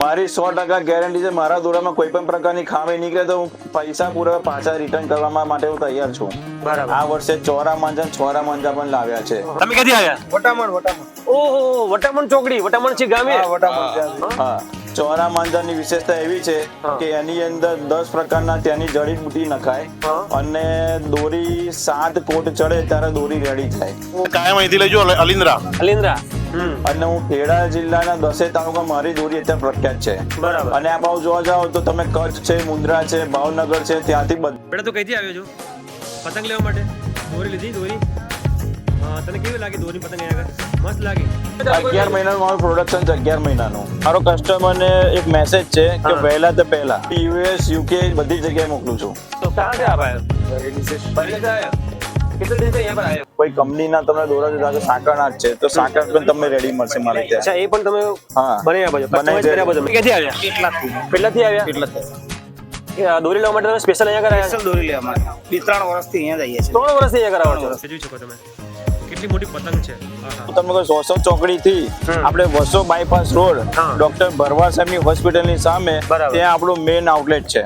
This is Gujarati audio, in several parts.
મારી 100% ગેરંટી છે. મારા દોરામાં કોઈ પણ પ્રકારની ખામી નીકળે તો હું પૈસા પૂરા પાછા રિટર્ન કરવા માટે હું તૈયાર છું. બરાબર. આ વર્ષે ચોરા માંજા છોરા માંજા પણ લાવ્યા છે. તમે ક્યાંથી આવ્યા? વટામણ ઓહો, વટામણ ચોકડી, વટામણ છે ગામે. વટામણ ત્યાંથી. હા, ચોરા માંજાની વિશેષતા એવી છે કે એની અંદર 10 પ્રકારના ત્યાંની જડીબુટી નખાય અને દોરી 7 કોટ ચડે ત્યારે દોરી રેડી થાય. કાયમ અહીંથી લઈ જાઓ અલિન્દ્રા. અલિન્દ્રા. અને હું ખેડા જિલ્લાના 10 તાલુકા મારી દોરી અત્યારે પ્રખ્યાત છે. બરાબર. અને આ બાજુ જોવા જાઓ તો તમે કચ્છ છે, મુન્દ્રા છે, ભાવનગર છે, ત્યાંથી બેટા તું કઈથી આવ્યો છો પતંગ લેવા માટે? દોરી લીધી? દોરી તને કેવી લાગી દોરી પતંગ? અહીંયા મસ્ત લાગી. 11 મહિનાનું મારું પ્રોડક્શન છે. 11 મહિનાનું મારો કસ્ટમરને એક મેસેજ છે કે વહેલા તો પહેલા યુએસ યુકે બધી જગ્યાએ મોકલું છું. તો કહાં से आप आए हो? बरेली से आए हो? कितने दिन से यहाँ पर आए हो? કોઈ કંપનીના તમને દોરા દીધા કે સાંકળના જ છે તો સાંકળ પણ તમને રેડી મળશે મારે ત્યાં. અચ્છા, એ પણ તમે હા. બનાવ્યા બાજુ બનાવી કર્યા બાજુ. ક્યાંથી આવ્યા? કેટલાથી આવ્યા? એ દોરી લેવા માટે તમે સ્પેશિયલ અહીંયા કરાયા? સ્પેશિયલ દોરી લેવા માટે 2-3 વર્ષથી અહીંયા જ આવીએ છીએ. 3 વર્ષથી અહીંયા કરાવો છો? જોઈ શકો તમે કેટલી મોટી પતંગ છે. તમને કોઈ 100 ચોકડી થી આપણે વસો બાયપાસ રોડ ડોક્ટર ભરવાડ સાહેબની હોસ્પિટલની સામે બરાબર. ત્યાં આપણું મેઇન આઉટલેટ છે.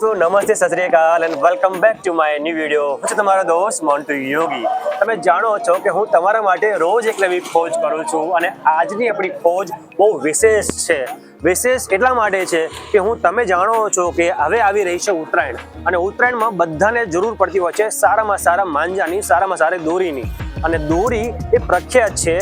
તો નમસ્તે, સત શ્રી અકાલ and welcome back to my new video. હું છું તમારો દોસ્ત મોન્ટુ યોગી. તમે જાણો છો કે હું તમારા માટે રોજ એક નવી ખોજ કરું છું અને આજની આપણી ખોજ બહુ વિશેષ છે. વિશેષ એટલા માટે છે કે તમે જાણો છો કે હવે આવી રહી છે ઉત્તરાયણ અને ઉત્તરાયણમાં બધાને જરૂર પડતી હોય છે સારામાં સારા માંજાની, સારામાં સારી દોરીની. અને દોરી એ પ્રખ્યાત છે.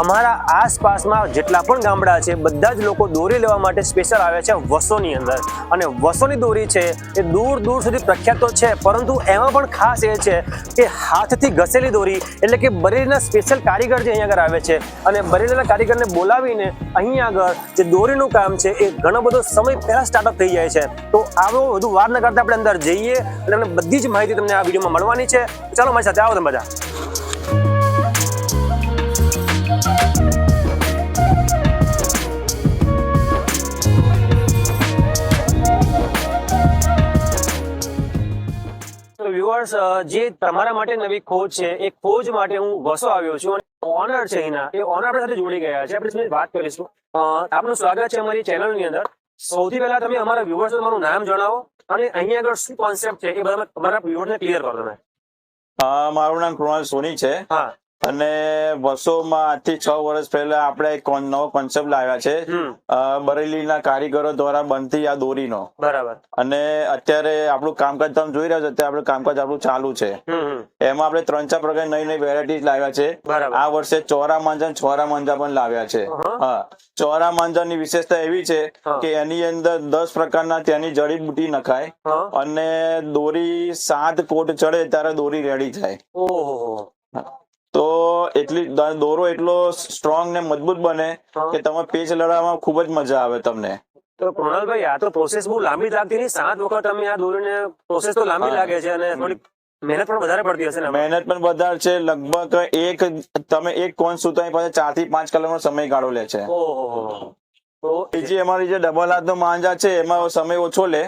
અમારા આસપાસમાં જેટલા પણ ગામડા છે બધા જ લોકો દોરી લેવા માટે સ્પેશિયલ આવે છે વસોની અંદર. અને વસોની દોરી છે એ દૂર દૂર સુધી પ્રખ્યાત તો છે, પરંતુ એમાં પણ ખાસ એ છે કે હાથથી ઘસેલી દોરી એટલે કે બરેલીના સ્પેશિયલ કારીગર જે અહીંયા આગળ આવે છે અને બરેલીના કારીગરને બોલાવીને અહીંયા આગળ જે દોરીનું કામ છે એ ઘણો બધો સમય પહેલા સ્ટાર્ટઅપ થઈ જાય છે. તો આવો વધુ વાર ન કરતા આપણે અંદર જઈએ અને બધી જ માહિતી તમને આ વિડીયોમાં મળવાની છે. ચાલો મારી સાથે આવો તમે બધા. વ્યુઅર્સ, જે તમારા માટે નવી ખોજ છે એ ખોજ માટે હું વસો આવ્યો છું અને ઓનર છે એના, એ ઓનર આપણી સાથે જોડી ગયા છે. આપણે વાત કરીશું. આપનું સ્વાગત છે અમારી ચેનલની અંદર. સૌથી પહેલા તમે અમારા વ્યુઅર્સ તમારું નામ જણાવો અને અહીંયા આગળ શું કોન્સેપ્ટ છે એ બધા અમારા વ્યુઅર્સને ક્લિયર કરો તમે. મારું નામ કૃણાલ સોની છે. હા. અને વસોમાં આજથી 6 વર્ષ પહેલા આપણે એક નવો કોન્સેપ્ટ લાવ્યા છે બરેલીના કારીગરો દ્વારા બનતી આ દોરીનો. બરાબર. અને અત્યારે આપણું કામકાજ તમે જોઈ રહ્યા છો, અત્યારે આપણું કામકાજ આપણું ચાલુ છે. એમાં આપણે 3-4 પ્રકારની નવી નવી વેરાયટીઝ લાવ્યા છે. આ વર્ષે ચોરા માંજા છોરા માંજા પણ લાવ્યા છે. હા, ચોરા માંજાની વિશેષતા એવી છે કે એની અંદર 10 પ્રકારના ત્યાંની જડીબુટી નખાય અને દોરી 7 કોટ ચડે ત્યારે દોરી રેડી થાય. ઓહો. તો એટલી દોરો એટલો સ્ટ્રોંગ ને મજબૂત બને કે તમે પેચ લડાવવામાં ખૂબ જ મજા આવે તમને. તો કૃણાલભાઈ, આ તો પ્રોસેસ બહુ લાંબી લાગતી નહીં? 7 વખત તમે આ દોરીને પ્રોસેસ તો લાંબી લાગે છે અને થોડી મહેનત પણ વધારે પડતી હશે ને? મહેનત પણ વધારે છે. લગભગ તમે એક કોન સુતાની પાસે 4 થી 5 કલાકનો સમયગાળો લે છે. ઓહો. તો બીજી અમારી જે ડબલ હાથનો માંજા છે એમાં સમય ઓછો લે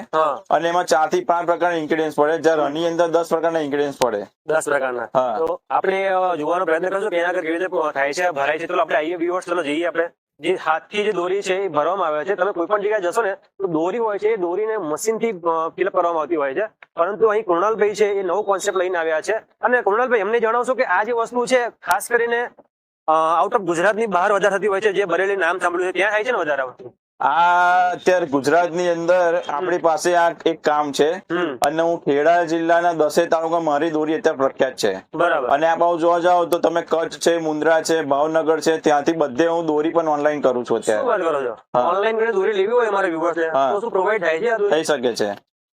અને એમાં 4 થી 5 પ્રકારના ઇન્ગ્રેડિયન્ટ્સ પડે, જ્યારે આની અંદર 10 પ્રકારના ઇન્ગ્રેડિયન્ટ્સ પડે. 10 પ્રકારના. તો આપણે જોવાનો પ્રયત્ન કરશું કે એના કેવી રીતે થાય છે, ભરાય છે. તો આપણે આઈએ વ્યુઅર્સ, ચલો જઈએ. આપણે જે હાથથી જે દોરી છે એ ભરવામાં આવે છે. તમે કોઈ પણ જગ્યાએ જશો ને તો દોરી હોય છે એ દોરીને મશીનથી ફિલઅપ કરવામાં આવતી હોય છે, પરંતુ અહીં કૃણાલભાઈ છે એ નવો કોન્સેપ્ટ લઈને આવ્યા છે. અને કૃણાલભાઈ, એમને જણાવશો કે આ જે વસ્તુ છે ખાસ કરીને આઉટ ઓફ ગુજરાતની બહાર વધારે થતી હોય છે, જે બરેલી નામ સાંભળ્યું છે ત્યાં થાય છે ને વધારે વસ્તુ? આ અત્યારે ગુજરાતની અંદર આપણી પાસે આ એક કામ છે અને હું ખેડા જિલ્લાના 10 તાલુકા મારી દોરી અત્યારે પ્રખ્યાત છે. બરાબર. અને આ બાજુ જોવા જાઓ તો તમે કચ્છ છે, મુન્દ્રા છે, ભાવનગર છે, ત્યાંથી બધે હું દોરી પણ ઓનલાઈન કરું છું અત્યારે. ઓનલાઈન દોરી લેવી હોય અમારે વ્યુઅર્સ તો શું પ્રોવાઈડ થાય છે? થઈ શકે છે.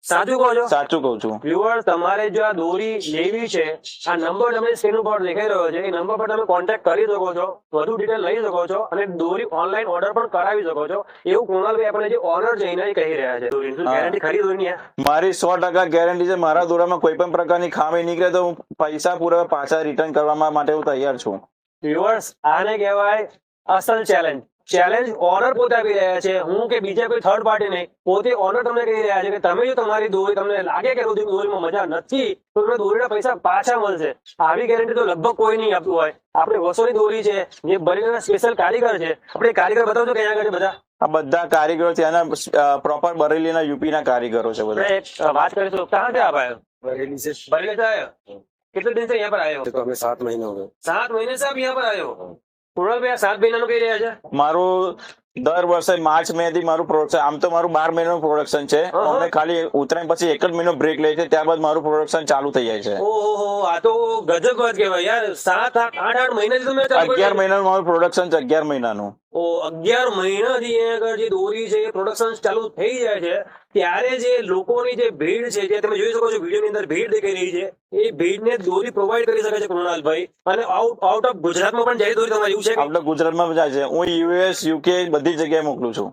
સાચું કહો છો? સાચું કહું છું. વ્યુઅર, તમારે જો આ દોરી લેવી છે, આ નંબર તમને સ્ક્રીન ઉપર દેખાઈ રહ્યો છે, એ નંબર પર તમે કોન્ટેક્ટ કરી શકો છો, વધુ ડિટેલ લઈ શકો છો અને દોરી ઓનલાઈન ઓર્ડર પણ કરાવી શકો છો. એવું કૃણાલભાઈ આપણે જે ઓનર છે એને કહી રહ્યા છે. દોરીની ગેરંટી ખરી દોરીની આ? મારી 100% ગેરંટી છે. મારા દોરામાં કોઈ પણ પ્રકારની ખામી નીકળે તો હું પૈસા પૂરા પાછા રિટર્ન કરવા માટે હું તૈયાર છું. વ્યુઅર્સ, આને કહેવાય અસલ ચેલેન્જ. ચેલેન્જ ઓનર પોતે આપી રહ્યા છે, હું કે બીજા કોઈ થર્ડ પાર્ટી નહીં. પોતે ઓનર તમને કહી રહ્યા છે કે તમે જો તમારી દોરી તમને લાગે કે દોરીમાં મજા નથી તો તમને દોરીના પૈસા પાછા મળશે. આવી ગેરંટી તો લગભગ કોઈ નહીં આપતું હોય. આપણે વર્ષોની દોરી છે, જે બરેલીના સ્પેશિયલ કારીગર છે. આપણે કારીગર બતાવજો ક્યાં આગળ છે બધા? આ બધા કારીગરો ત્યાંના પ્રોપર બરેલીના યુપીના કારીગરો છે બધા. આપણે એક વાત કરીશું, કહાં से आप आए हो? बरेली से। बरेली से आए हो? कितने दिन से यहाँ पर आए हो? तो हमें 7 महीने हो गए। 7 महीने से आप यहाँ पर आए हो? કૃણાલભાઈ, આ 7 મહિનાનું કહી રહ્યા છે? મારું દર વર્ષે માર્ચ મે થી મારું પ્રોડક્શન, આમ તો મારું 12 મહિનાનું પ્રોડક્શન છે. અમે ખાલી ઉત્તરાયણ પછી 1 જ મહિનો બ્રેક લઈએ છીએ, ત્યારબાદ મારું પ્રોડક્શન ચાલુ થઈ જાય છે. ઓહો, આ તો ગજબ વાત કહેવાય યાર. 7-8 મહિનાથી તમે ચાલુ કર્યું? 11 મહિનાનું મારું પ્રોડક્શન છે. 11 મહિનાનું. 11 મહિનાથી અહીંયા આગળ જે દોરી છે એ પ્રોડક્શન ચાલુ થઈ જાય છે, ત્યારે જે લોકોની જે ભીડ છે, જે તમે જોઈ શકો છો વિડીયોની અંદર ભીડ દેખાઈ રહી છે, એ ભીડને દોરી પ્રોવાઈડ કરી શકે છે કૃણાલભાઈ. અને આઉટ ઓફ ગુજરાતમાં પણ જાય દોરી તમારી, એવું છે? આપણે ગુજરાતમાં જાય છે. હું યુએસ, યુકે બધી જગ્યાએ મોકલું છું.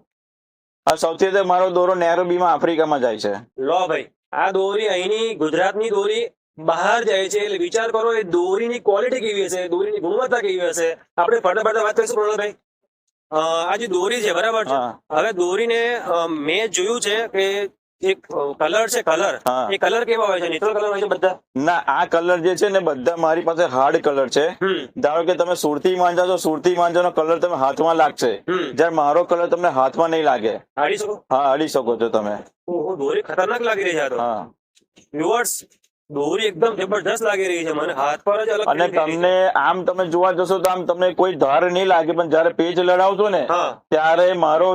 આ સૌથી વધારે મારો દોરો નેરોબીમાં આફ્રિકામાં જાય છે. લો ભાઈ, આ દોરી અહીંની ગુજરાતની દોરી બહાર જાય છે, એટલે વિચાર કરો એ દોરીની ક્વોલિટી કેવી હશે, દોરીની ગુણવત્તા કેવી હશે. આપણે ફટાફટ વાત કરીશું કૃણાલભાઈ. આ જે દોરી છે બરાબર છે, હવે દોરીને મેં જોયું છે કે એક કલર છે, કલર એ કલર કેવા હોય છે? નેચરલ કલર હોય છે બધા? ના, આ કલર જે છે ને બધા મારી પાસે હાર્ડ કલર છે. ધારો કે તમે સુરતી માંજા છો, સુરતી માંજાનો કલર તમે હાથમાં લાગશે, જ્યારે મારો કલર તમને હાથમાં નહીં લાગે. હાડી શકો? હા, હળી શકો છો તમે. ઓહો, દોરી ખતરનાક લાગી રહી છે આ તો. હા, વ્યુઅર્સ, દોરી એકદમ જબરદસ્ત લાગી રહી છે મને. હાથ પર જ અલગ અને તમને આમ તમે જોવા જશો તો આમ તમને કોઈ ધાર નહીં લાગે, પણ જયારે પેજ લડાવશો ને ત્યારે મારો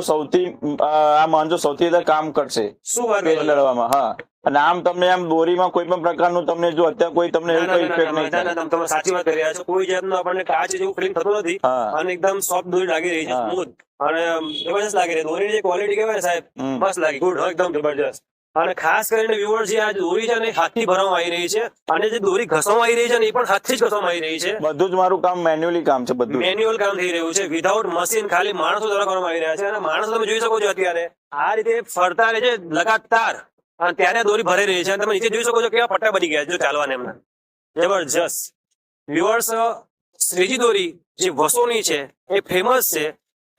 આ માંજો સૌથી વધારે કામ કરશે શું વાત પેજ લડવામાં. હા, અને આમ તમને આમ દોરીમાં કોઈ પણ પ્રકારનું તમને જો અત્યારે કોઈ તમને એવું કોઈ ઇફેક્ટ નહીં થાય. તમે સાચી વાત કરી રહ્યા છો. કોઈ જાતનું આપણને કાચ જેવું ફીલિંગ થતું નથી અને એકદમ સોફ્ટ દોરી લાગી રહી છે, સ્મૂથ અને જબરજસ્ત લાગી રહી. દોરીની જે ક્વોલિટી કહેવાય ને સાહેબ, મસ્ત લાગી, ગુડ, એકદમ જબરજસ્ત. અને ખાસ કરીને વ્યુઅર્સ, જે આ દોરી છે ને હાથથી ભરવામાં આવી રહી છે, અને જે દોરી ઘસવામાં આવી રહી છે ને એ પણ હાથથી જ ઘસવામાં આવી રહી છે. બધું જ મારું કામ મેન્યુઅલી કામ છે, બધું મેન્યુઅલ કામ થઈ રહ્યું છે, વિધાઉટ મશીન, ખાલી માણસો દ્વારા કરવામાં આવી રહ્યા છે. અને માણસો તમે જોઈ શકો છો અત્યારે આ રીતે ફરતા રહે છે લગાતાર, અને ત્યારે દોરી ભરાઈ રહી છે. અને તમે નીચે જોઈ શકો છો કેવા પટ્ટા બની ગયા છે જો ચાલવાને એમના. જબરજસ્ત. વ્યુઅર્સ, શ્રીજી દોરી જે વસોની છે એ ફેમસ છે,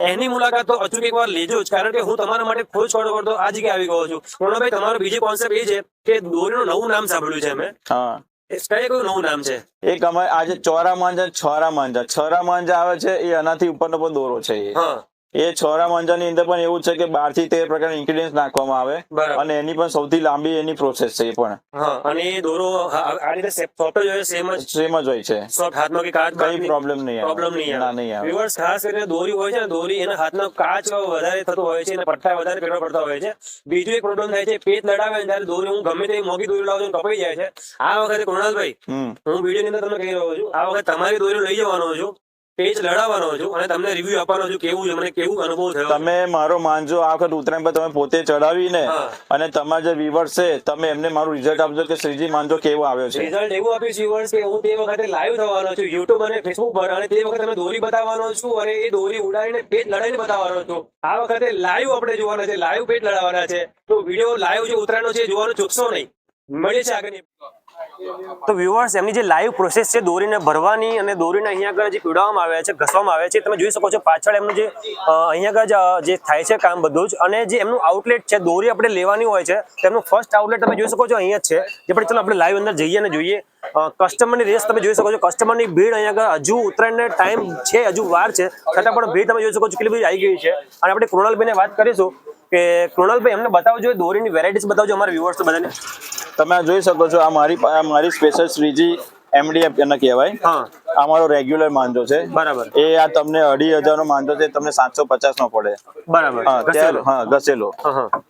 એની મુલાકાત તો અચૂક એકવાર લેજો જ, કારણ કે હું તમારા માટે ખોજ કરતો આ જગ્યાએ આવી ગયો છું. કૃણાલભાઈ, તમારો બીજી કોન્સેપ્ટ એ છે કે દોરીનું નવું નામ સાંભળ્યું છે અમે. હા, કઈ કયું નવું નામ છે? એક અમારે આજે ચોરા માંજા, છોરા માંજા. છોરા માંજા આવે છે એ આનાથી ઉપરનો પણ દોરો છે. એ છોરા માંજાની અંદર પણ એવું છે કે 12 થી 13 પ્રકારના ઇન્ગ્રેડિયન્ટ્સ નાખવામાં આવે, અને એની પણ સૌથી લાંબી એની પ્રોસેસ છે. એ પણ અને એ દોરો આ રીતે સોફ્ટ જ હોય, સેમ જ હોય છે. સોફ્ટ, હાથમાં કે કાચ કઈ પ્રોબ્લેમ નહીં આવે. વ્યુઅર્સ, ખાસ કરીને દોરી હોય છે ને, દોરી એના હાથનો કાચ વધારે થતો હોય છે, એના પટ્ટા વધારે પહેરવા પડતા હોય છે. બીજું એક પ્રોબ્લેમ થાય છે, પેચ લડાવે ને ત્યારે દોરી, હું ગમે તે મોંઘી દોરી લાવું છું કપાઈ જાય છે. આ વખતે કૃણાલભાઈ, હું વિડીયોની અંદર તમને કહી રહ્યો છું, આ વખતે તમારી દોરી લઈ જવાનો છું, પેજ લડાવવાનો છું, અને તમને રિવ્યુ આપવાનો છું કેવું છે, મને કેવું અનુભવ થયો. તમે મારો માનજો, આ વખત ઉત્તરાયણ પર તમે પોતે ચડાવીને અને તમારા જે વ્યુઅર્સ છે તમે એમને મારું રિઝલ્ટ આપજો કે શ્રીજી માંજો કેવો આવ્યો છે. રિઝલ્ટ એવું આપીશ વ્યુઅર્સ કે હું તે વખતે લાઈવ થવાનો છું યુટ્યુબ અને ફેસબુક પર, અને તે વખતે તમે દોરી બતાવવાનો છું, અને એ દોરી ઉડાડીને પેજ લડાઈને બતાવવાનો છું. આ વખતે લાઈવ આપણે જોવાના છે, લાઈવ પેજ લડાવવાના છે. તો વિડીયો લાઈવ જે ઉતરાયણનો છે જોવાનું ચૂકશો નહીં. મળીએ છે આગળની. તો વ્યુઅર્સ, એમની જે લાઈવ પ્રોસેસ છે દોરીને ભરવાની અને દોરીને અહીંયા આગળ જે પીવડાવવામાં આવે છે, ઘસવામાં આવે છે, તમે જોઈ શકો છો પાછળ એમનું જે અહીંયા આગળ જે થાય છે કામ બધું જ. અને જે એમનું આઉટલેટ છે, દોરી આપણે લેવાની હોય છે, તેમનું ફર્સ્ટ આઉટલેટ તમે જોઈ શકો છો અહીંયા જ છે. જે પણ ચલો આપણે લાઈવ અંદર જઈએ અને જોઈએ. કસ્ટમરની રેસ તમે જોઈ શકો છો, કસ્ટમરની ભીડ અહીંયા આગળ હજુ ઉત્તરાયણનો ટાઈમ છે, હજુ વાર છે, છતાં પણ ભીડ તમે જોઈ શકો છો કેટલી બધી આવી ગઈ છે. અને આપણે કૃણાલભાઈને વાત કરીશું કે કૃણાલભાઈ, એમને બતાવજો દોરીની વેરાયટીઝ બતાવજો અમારા વ્યુઅર્સ બધાને. તમે જોઈ શકો છો, આ મારી સ્પેશિયલ શ્રીજી MDF એને કહેવાય. આ મારો રેગ્યુલર માંજો છે. બરાબર. એ આ તમને 2500 નો માંજો છે, તમને 750 નો પડે. બરાબર. હા, ઘસેલો.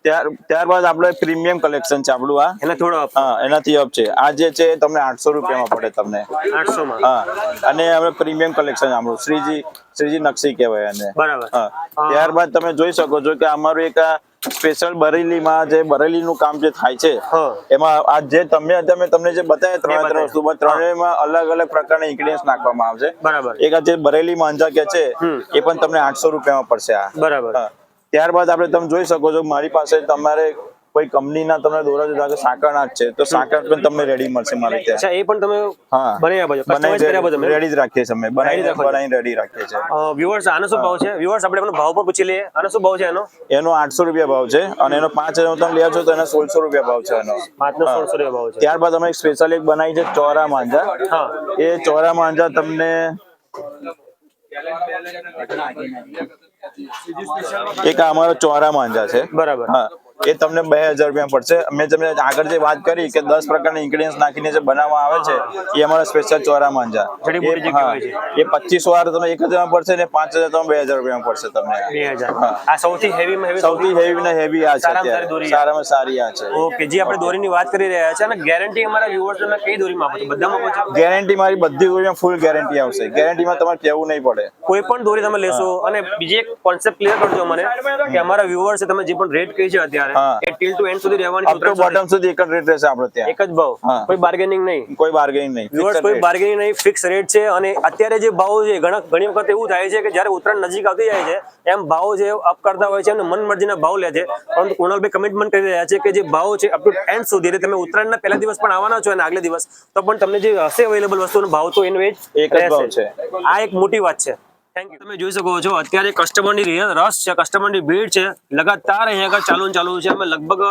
ત્યારબાદ આપણે પ્રીમિયમ કલેક્શન છે આપણું. આ એને થોડો એનાથી અપ છે. આ જે છે તમને 800 રૂપિયામાં પડે તમને. 800 માં. હા, અને આપણે પ્રીમિયમ કલેક્શન આપણું શ્રીજી નકશી કહેવાય એને. બરાબર. ત્યારબાદ તમે જોઈ શકો છો કે અમારું એક સ્પેશિયલ બરેલીમાં જે બરેલીનું કામ જે થાય છે હા. એમાં આ જે તમને જે બતાવ્યા ત્રણે વસ્તુમાં ત્રણેયમાં અલગ અલગ પ્રકારના ઇન્ગ્રેડિયન્ટ્સ નાખવામાં આવશે. બરાબર. એક આ જે બરેલી માંજા કે છે એ પણ તમને 800 રૂપિયામાં પડશે આ. બરાબર. હા. ત્યારબાદ આપણે તમે જોઈ શકો છો મારી પાસે તમારે કોઈ કંપનીના તમને દોરા જોતા સાકરનાથ છે તો સાકર પણ તમને રેડી મળશે મારે ત્યાં. અચ્છા, એ પણ તમે હા બનાવી આપો છો, customize કરી આપો છો તમે? રેડી જ રાખીએ છીએ અમે, બનાવીને રેડી રાખીએ છીએ. વ્યુઅર્સ, આનો શું ભાવ છે? વ્યુઅર્સ, આપણે એનો ભાવ પણ પૂછી લઈએ. આનો શું ભાવ છે એનો? એનો 800 રૂપિયા ભાવ છે અને એનો 5000 તમે લ્યો છો તો એનો 1600 રૂપિયા ભાવ છે એનો. 5 નો 1600 રૂપિયા ભાવ છે. ત્યારબાદ અમે સ્પેશિયલ એક બનાવી છે ચોરા માંજા. હા. એ ચોરા માંજા તમને એક આ અમારો ચોરા માંજા છે. બરાબર. હા, એ તમને 2000 રૂપિયા પડશે. મેં તમને આગળ જે વાત કરી કે 10 પ્રકારના ઇન્ગ્રેડિયન્ટ્સ નાખીને જે બનાવવામાં આવે છે એ અમારા સ્પેશિયલ ચોરા માંજા. જડીબુટ્ટી જે કહેવાય છે. એ 25 વાર તમે 1000 માં પડશે ને 5000 તમે 2000 રૂપિયામાં પડશે તમને. 2000. આ સૌથી હેવીમાં હેવી, સૌથી હેવી ને હેવી આ છે. સારામાં સારી દોરી. સારામાં સારી આ છે. ઓકે, જે આપણે દોરીની વાત કરી રહ્યા છે અને ગેરંટી અમારા વ્યુઅર્સ તમે કઈ દોરીમાં આપો છો? બધામાં આપો છો? ગેરંટી મારી બધી દોરીમાં ફૂલ ગેરંટી આવશે. ગેરંટીમાં તમારે કહેવું નહીં પડે. કોઈ પણ દોરી તમે લેશો. અને બીજી એક કોન્સેપ્ટ ક્લિયર કરજો મને કે અમારા વ્યુઅર્સ તમે જે પણ રેટ કહી છે અત્યારે એ ટીલ ટુ એન્ડ સુધી રહેવાની, અપ ટુ બોટમ સુધી એક જ રેટ રહેશે આપણે ત્યાં. એક જ ભાવ, હા. કોઈ બાર્ગેનિંગ નહીં. કોઈ બાર્ગેનિંગ નહીં. વ્યુઅર્સ, કોઈ બાર્ગેનિંગ નહીં, ફિક્સ રેટ છે. અને અત્યારે જે ભાવ છે ઘણી વખત એવું થાય છે કે જ્યારે ઉત્તરાયણ નજીક આવતી જાય છે એમ ભાવ જે અપ કરતા હોય છે અને મન મરજીના ભાવ લે છે. પરંતુ કુણાલભાઈ કમિટમેન્ટ કરી રહ્યા છે કે જે ભાવ છે અપ ટુ એન્ડ સુધી, એટલે તમે ઉત્તરાયણના પહેલા દિવસ પણ આવવાના છો અને આગલે દિવસ તો પણ તમને જે હશે અવેલેબલ વસ્તુનો ભાવ તો એનો એક જ ભાવ છે. આ એક મોટી વાત છે. તમે જોઈ શકો છો અત્યારે કસ્ટમરની રસ છે, કસ્ટમરની ભીડ છે, લગાતાર અહીંયા આગળ ચાલુ છે. અમે લગભગ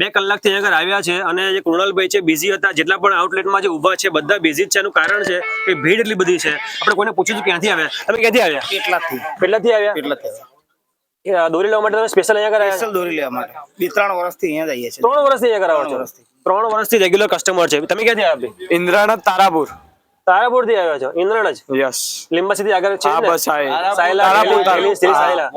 2 કલાકથી અહીંયા આગળ આવ્યા છે અને જે કૃણાલભાઈ છે બિઝી હતા. જેટલા પણ આઉટલેટમાં જે ઊભા છે બધા બિઝી જ છે. એનું કારણ છે કે ભીડ એટલી બધી છે. આપણે કોઈને પૂછ્યું ક્યાંથી આવ્યા? તમે ક્યાંથી આવ્યા? કેટલાથી આવ્યા? દોરી લેવા માટે તમે સ્પેશિયલ અહીંયા આગળ આવ્યા? સ્પેશિયલ દોરી લેવા માટે 2-3 વર્ષથી અહીંયા જ આવીએ છીએ. 3 વર્ષથી અહીંયા આગળ આવો છો? 3 વર્ષથી રેગ્યુલર કસ્ટમર છે. તમે ક્યાંથી આવ્યા? ઇન્દ્રાણા તારાપુર. તારાપુર થી આવ્યા છો? ઇન્દ્રાણા જ? યસ. લીંબાસી થી આગળ છે હા, ને? બસ આ સાયલા, તારાપુર, રેલી, શ્રી સાયલા.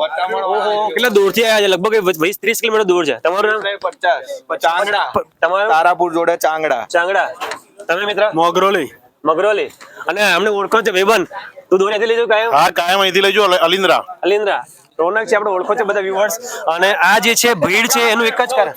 ઓહો, કેટલા દૂરથી આવ્યા છે? લગભગ 20-30 કિલોમીટર દૂર છે. તમારું નામ? 50 ચાંગડા. તમારું? તારાપુર જોડે ચાંગડા. ચાંગડા. તમે મિત્ર? મોગરોલી. મગરોલી. અને અમને ઓળખો છે ભાઈબંધ? તું દોરી અહીંથી લીધું કાયમ? હા, કાયમ અહીંથી લઈજો અલિન્દ્રા. અલિન્દ્રા. રોનક છે, આપણે ઓળખો છે બધા વ્યુઅર્સ. અને આ જે છે ભીડ છે એનું એક જ કારણ.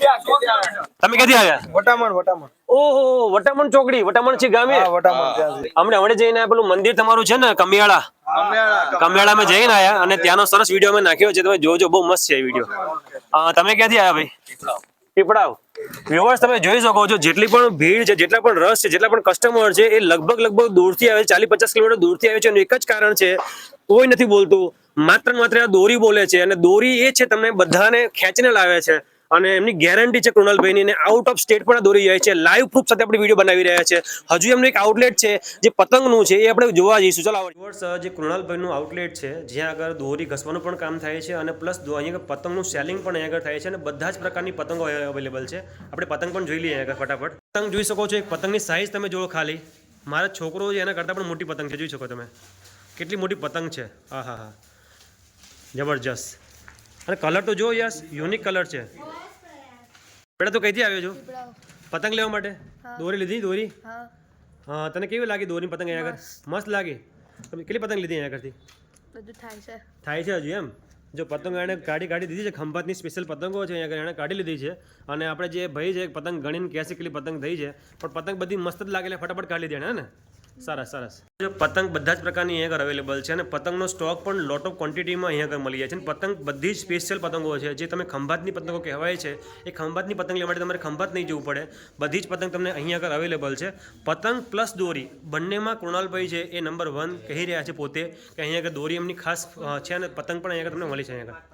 તમે ક્યાંથી આવ્યા? વટામણ. ઓહો, વટામણ ચોકડી, વટામણ છે ગામે. હા, વટામણ ત્યાંથી. હમણાં જઈને પેલું મંદિર તમારું છે ને કમિયાળા માં જઈને આયા અને ત્યાંનો સરસ વિડીયો અમે નાખ્યો છે. તમે જોજો, બહુ મસ્ત છે એ વિડીયો. તમે ક્યાંથી આવ્યા ભાઈ? પીપળાવ. વ્યુઅર્સ, તમે જોઈ શકો છો જેટલી પણ ભીડ છે, જેટલા પણ રસ છે, જેટલા પણ કસ્ટમર છે એ લગભગ દૂરથી આવે છે. 40-50 કિલોમીટર દૂરથી આવે છે. એનું એક જ કારણ છે, કોઈ નથી બોલતું, માત્ર ને માત્ર આ દોરી બોલે છે. અને દોરી એ છે તમને બધાને ખેંચીને લાવે છે. અને એમની ગેરંટી છે કૃણાલભાઈની. ને આઉટ ઓફ સ્ટેટ પણ દોરી જાય છે. લાઈવ પ્રૂફ સાથે આપણે વિડીયો બનાવી રહ્યા છે. હજુ એમનું એક આઉટલેટ છે જે પતંગનું છે, એ આપણે જોવા જઈશું. ચાલો, જે કૃણાલભાઈનું આઉટલેટ છે જ્યાં આગળ દોરી ઘસવાનું પણ કામ થાય છે અને પ્લસ અહીંયા પતંગનું સેલિંગ પણ અહીંયા આગળ થાય છે. અને બધા જ પ્રકારની પતંગો અવેલેબલ છે. આપણે પતંગ પણ જોઈ લઈએ અહીંયા ફટાફટ. પતંગ જોઈ શકો છો. એક પતંગની સાઇઝ તમે જુઓ ખાલી. મારા છોકરો છે એના કરતાં પણ મોટી પતંગ છે. જોઈ શકો તમે કેટલી મોટી પતંગ છે. હા હા હા, જબરજસ્ત. અને કલર તો જો યસ, યુનિક કલર છે. બેટા તું કઈથી આવ્યો છો પતંગ લેવા માટે? દોરી લીધી? દોરી હા. તને કેવી લાગી દોરી પતંગ અહીંયા આગળ? મસ્ત લાગી. તમે કેટલી પતંગ લીધી અહીંયા આગળથી? બધું થાય છે હજુ એમ? જો પતંગ એને કાઢી દીધી છે. ખંભાતની સ્પેશિયલ પતંગો છે અહીંયા આગળ એને કાઢી લીધી છે. અને આપણે જે ભાઈ છે પતંગ ગણીને કહે છે કેટલી પતંગ થઈ છે, પણ પતંગ બધી મસ્ત જ લાગે એટલે ફટાફટ કાઢી લીધી ને. સરસ. જો પતંગ બધા જ પ્રકારની અહીંયા આગળ અવેલેબલ છે અને પતંગનો સ્ટોક પણ લોટ ઓફ ક્વોન્ટિટીમાં અહીંયા આગળ મળી જાય છે. પતંગ બધી જ સ્પેશિયલ પતંગો છે. જે તમે ખંભાતની પતંગો કહેવાય છે એ ખંભાતની પતંગ લેવા માટે તમારે ખંભાત નહીં જવું પડે. બધી જ પતંગ તમને અહીંયા આગળ અવેલેબલ છે. પતંગ પ્લસ દોરી બંનેમાં કૃણાલભાઈ છે એ નંબર 1 કહી રહ્યા છે પોતે કે અહીંયા આગળ દોરી એમની ખાસ છે અને પતંગ પણ અહીંયા આગળ તમને મળી છે અહીંયા આગળ.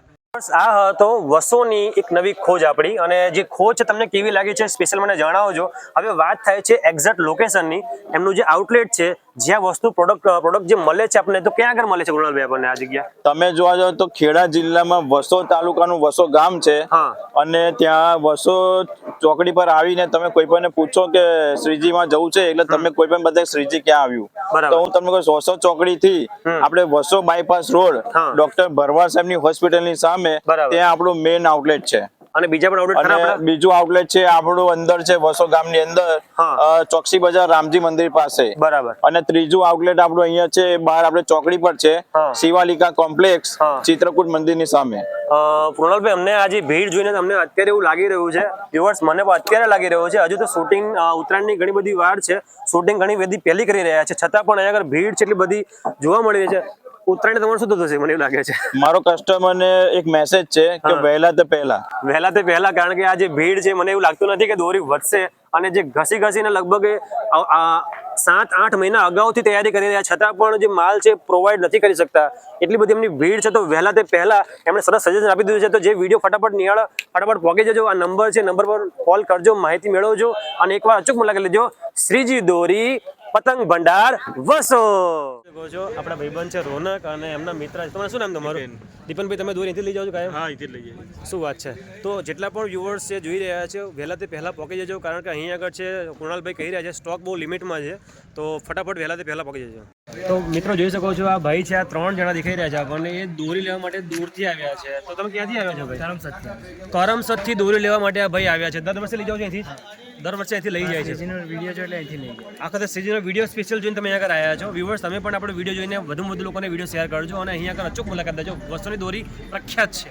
આ હતો વસોની એક નવી ખોજ આપણી. અને જે ખોજ છે તમને કેવી લાગી છે સ્પેશિયલ મને જણાવજો. હવે વાત થાય છે એક્ઝેક્ટ લોકેશનની. એમનું જે આઉટલેટ છે જ્યાં વસ્તુ પ્રોડક્ટ જે મળે છે આપણને, તો ક્યાં આગળ મળે છે કૃણાલભાઈ આપણને આ જગ્યા? તમે જોવા જાવ તો ખેડા જિલ્લામાં વસો તાલુકાનું વસો ગામ છે. અને ત્યાં વસો ચોકડી પર આવીને તમે કોઈ પણ પૂછો કે શ્રીજીમાં જવું છે એટલે તમે કોઈ પણ બધા શ્રીજી ક્યાં આવ્યું તો હું તમને કહું વસો ચોકડી થી આપણે વસો બાયપાસ રોડ ડોક્ટર ભરવાડ સાહેબની હોસ્પિટલની સામે ત્યાં આપણું મેઇન આઉટલેટ છે. અને બીજા પણ આઉટલેટ ખરા અને આપણા? બીજું આઉટલેટ છે આપણું અંદર છે વસો ગામની અંદર હા. ચોકસી બજાર રામજી મંદિર પાસે. બરાબર. અને ત્રીજું આઉટલેટ આપણું અહીંયા છે બહાર આપણે ચોકડી પર છે હા. શિવાલિકા કોમ્પ્લેક્સ હા. ચિત્રકૂટ મંદિરની સામે. કૃણાલભાઈ, અમને આજે ભીડ જોઈને અમને અત્યારે એવું લાગી રહ્યું છે, વ્યુઅર્સ મને પણ અત્યારે લાગી રહ્યું છે, હજુ તો શૂટિંગ ઉત્તરાયણની ઘણી બધી વાર છે, શૂટિંગ ઘણી બધી પહેલી કરી રહ્યા છે, છતાં પણ અહીંયા આગળ ભીડ છે એટલી બધી જોવા મળી રહી છે. ઉત્તરાયણ તમારું શું થશે મને એવું લાગે છે? મારો કસ્ટમરને એક મેસેજ છે કે વહેલા તે પહેલા. વહેલા તે પહેલા, કારણ કે આ જે ભીડ છે મને એવું લાગતું નથી કે દોરી વધશે, અને જે ઘસીને લગભગ 7-8 મહિના અગાઉથી તૈયારી કરી રહ્યા છતાં પણ જે માલ છે પ્રોવાઈડ નથી કરી શકતા, એટલી બધી એમની ભીડ છે. તો વહેલા તે પહેલા એમણે સરસ સજેશન આપી દીધું છે. તો જે વિડીયો ફટાફટ નિહાળો, ફટાફટ પહોંચી જજો. આ નંબર છે, નંબર પર કોલ કરજો, માહિતી મેળવજો અને એકવાર અચૂક મુલાકાત લેજો શ્રીજી દોરી પતંગ ભંડાર વસો. આપણા ભાઈબંધ છે રોનક અને એમના મિત્ર છે. તમારું શું નામ તમારું? દીપનભાઈ, તમે દોરી અહીંથી લઈ જાઓ છો કાયમ? હા, અહીંથી જ લઈ જઈએ. શું વાત છે? તો જેટલા પણ વ્યુઅર્સ છે જોઈ રહ્યા છે, વહેલા તે પહેલા પહોંચી જજો, કારણ કે અહીં આગળ છે કૃણાલભાઈ કહી રહ્યા છે સ્ટોક બહુ લિમિટમાં છે, તો ફટાફટ વહેલા તે પહેલા પહોંચી જજો. તો મિત્રો જોઈ શકો છો આ ભાઈ છે, આ 3 જણા દેખાઈ રહ્યા છે આપણને, એ દોરી લેવા માટે દૂરથી આવ્યા છે. તો તમે ક્યાંથી આવ્યા છો ભાઈ? કરમસદથી દોરી લેવા માટે આ ભાઈ આવ્યા છે. દર વર્ષે લઈ જાઓ છો અહીંથી? દર વર્ષે અહીંથી લઈ જાય છે. વિડીયો છે એટલે અહીંથી લઈ જાય. આખા સિઝનનો વિડીયો સ્પેશિયલ જોઈને તમે અહીંયા આગળ આવ્યા છો. વ્યુઅર્સ, તમે પણ આપણો વિડીયો જોઈને વધુ લોકોને વિડીયો શેર કરજો અને અહીંયા આગળ અચૂક મુલાકાત લેજો. વસ્તુની દોરી પ્રખ્યાત છે.